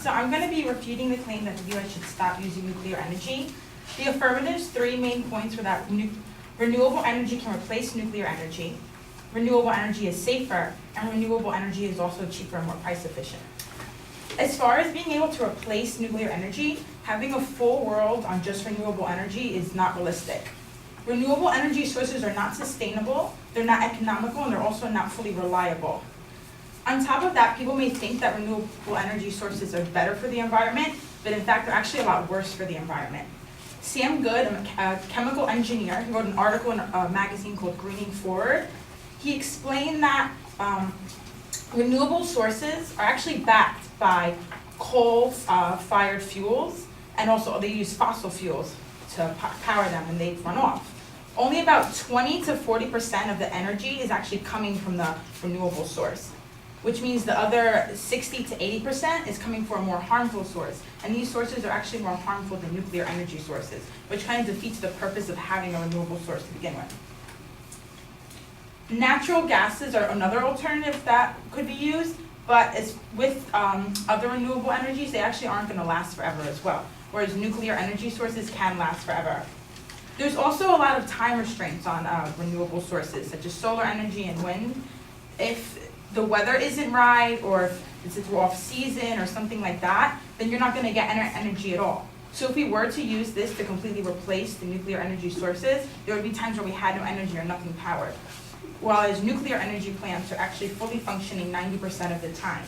So I'm going to be refuting the claim that the U.S. should stop using nuclear energy. The affirmative's 3 main points were that renewable energy can replace nuclear energy, renewable energy is safer, and renewable energy is also cheaper and more price efficient. As far as being able to replace nuclear energy, having a full world on just renewable energy is not realistic. Renewable energy sources are not sustainable, they're not economical, and they're also not fully reliable. On top of that, people may think that renewable energy sources are better for the environment, but in fact, they're actually a lot worse for the environment. Sam Good, a chemical engineer, he wrote an article in a magazine called Greening Forward. He explained that renewable sources are actually backed by coal-fired fuels, and also they use fossil fuels to power them and they run off. Only about 20 to 40% of the energy is actually coming from the renewable source, which means the other 60 to 80% is coming from a more harmful source. And these sources are actually more harmful than nuclear energy sources, which kind of defeats the purpose of having a renewable source to begin with. Natural gases are another alternative that could be used, but as with other renewable energies, they actually aren't going to last forever as well, whereas nuclear energy sources can last forever. There's also a lot of time restraints on renewable sources, such as solar energy and wind. If the weather isn't right, or if it's off season or something like that, then you're not going to get energy at all. So if we were to use this to completely replace the nuclear energy sources, there would be times where we had no energy or nothing powered. Whereas nuclear energy plants are actually fully functioning 90% of the time.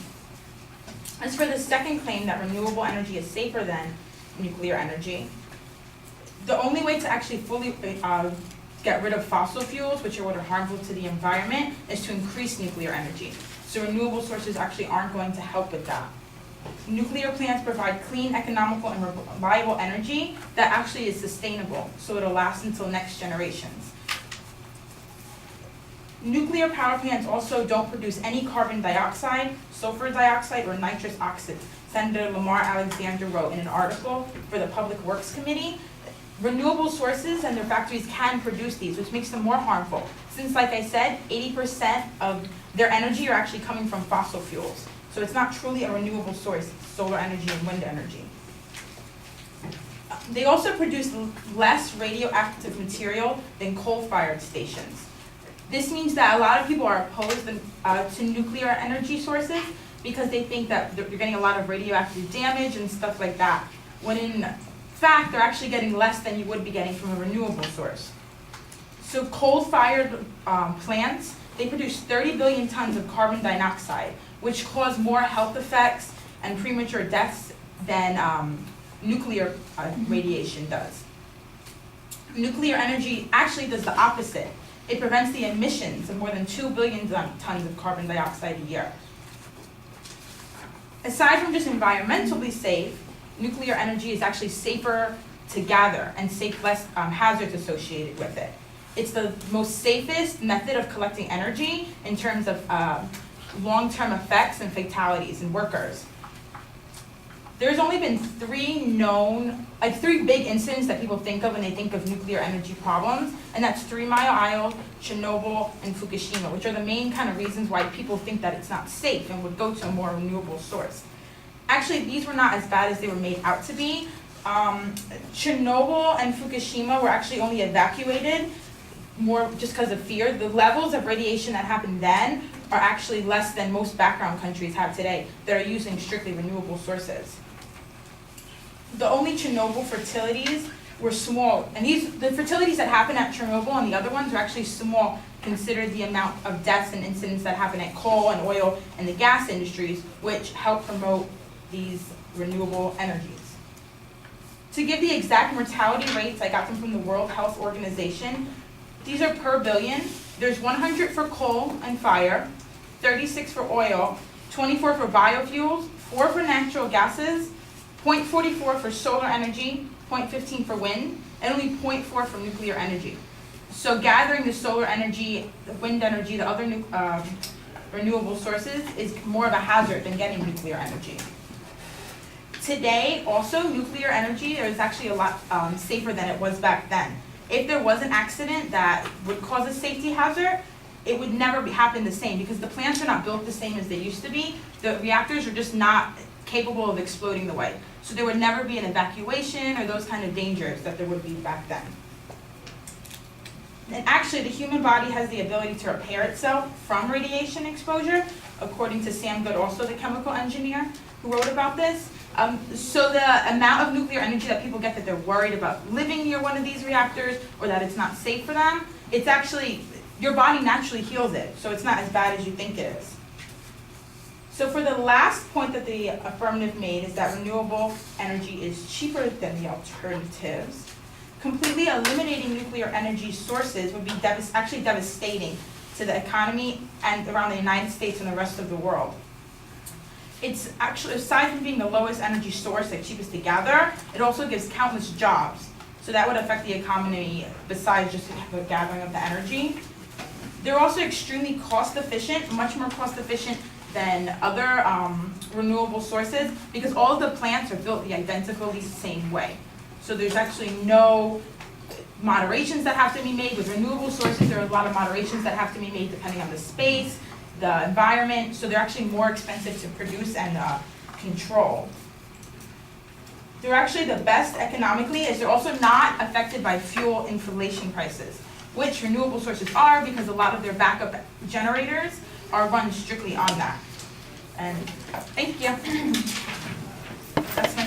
As for the second claim that renewable energy is safer than nuclear energy, the only way to actually fully get rid of fossil fuels, which are what are harmful to the environment, is to increase nuclear energy. So renewable sources actually aren't going to help with that. Nuclear plants provide clean, economical, and reliable energy that actually is sustainable, so it'll last until next generations. Nuclear power plants also don't produce any carbon dioxide, sulfur dioxide, or nitrous oxide. Senator Lamar Alexander wrote in an article for the Public Works Committee. Renewable sources and their factories can produce these, which makes them more harmful. Since, like I said, 80% of their energy are actually coming from fossil fuels. So it's not truly a renewable source, solar energy and wind energy. They also produce less radioactive material than coal-fired stations. This means that a lot of people are opposed to nuclear energy sources because they think that you're getting a lot of radioactive damage and stuff like that, when in fact, they're actually getting less than you would be getting from a renewable source. So coal-fired plants, they produce 30 billion tons of carbon dioxide, which cause more health effects and premature deaths than nuclear radiation does. Nuclear energy actually does the opposite. It prevents the emissions of more than 2 billion tons of carbon dioxide a year. Aside from just environmentally safe, nuclear energy is actually safer to gather and less hazards associated with it. It's the most safest method of collecting energy in terms of long-term effects and fatalities in workers. There's only been 3 big incidents that people think of when they think of nuclear energy problems, and that's 3 Mile Island, Chernobyl, and Fukushima, which are the main kind of reasons why people think that it's not safe and would go to a more renewable source. Actually, these were not as bad as they were made out to be. Chernobyl and Fukushima were actually only evacuated more just because of fear. The levels of radiation that happened then are actually less than most background countries have today that are using strictly renewable sources. The only Chernobyl fertilities were small, and the fertilities that happened at Chernobyl and the other ones are actually small considered the amount of deaths and incidents that happen at coal and oil and the gas industries, which help promote these renewable energies. To give the exact mortality rates, I got them from the World Health Organization. These are per billion. There's 100 for coal and fire, 36 for oil, 24 for biofuels, 4 for natural gases, 0.44 for solar energy, 0.15 for wind, and only 0.4 for nuclear energy. So gathering the solar energy, the wind energy, the other renewable sources is more of a hazard than getting nuclear energy. Today, also, nuclear energy is actually a lot safer than it was back then. If there was an accident that would cause a safety hazard, it would never happen the same because the plants are not built the same as they used to be. The reactors are just not capable of exploding the way. So there would never be an evacuation or those kind of dangers that there would be back then. And actually, the human body has the ability to repair itself from radiation exposure, according to Sam Good, also the chemical engineer who wrote about this. So the amount of nuclear energy that people get that they're worried about living near one of these reactors or that it's not safe for them, it's actually, your body naturally heals it, so it's not as bad as you think it is. So for the last point that the affirmative made is that renewable energy is cheaper than the alternatives. Completely eliminating nuclear energy sources would be actually devastating to the economy and around the United States and the rest of the world. It's actually, aside from being the lowest energy source, the cheapest to gather, it also gives countless jobs. So that would affect the economy besides just the gathering of the energy. They're also extremely cost efficient, much more cost efficient than other renewable sources, because all of the plants are built the identically same way. So there's actually no moderations that have to be made. With renewable sources, there are a lot of moderations that have to be made depending on the space, the environment, so they're actually more expensive to produce and control. They're actually the best economically, as they're also not affected by fuel inflation prices, which renewable sources are, because a lot of their backup generators are run strictly on that. And thank you. That's my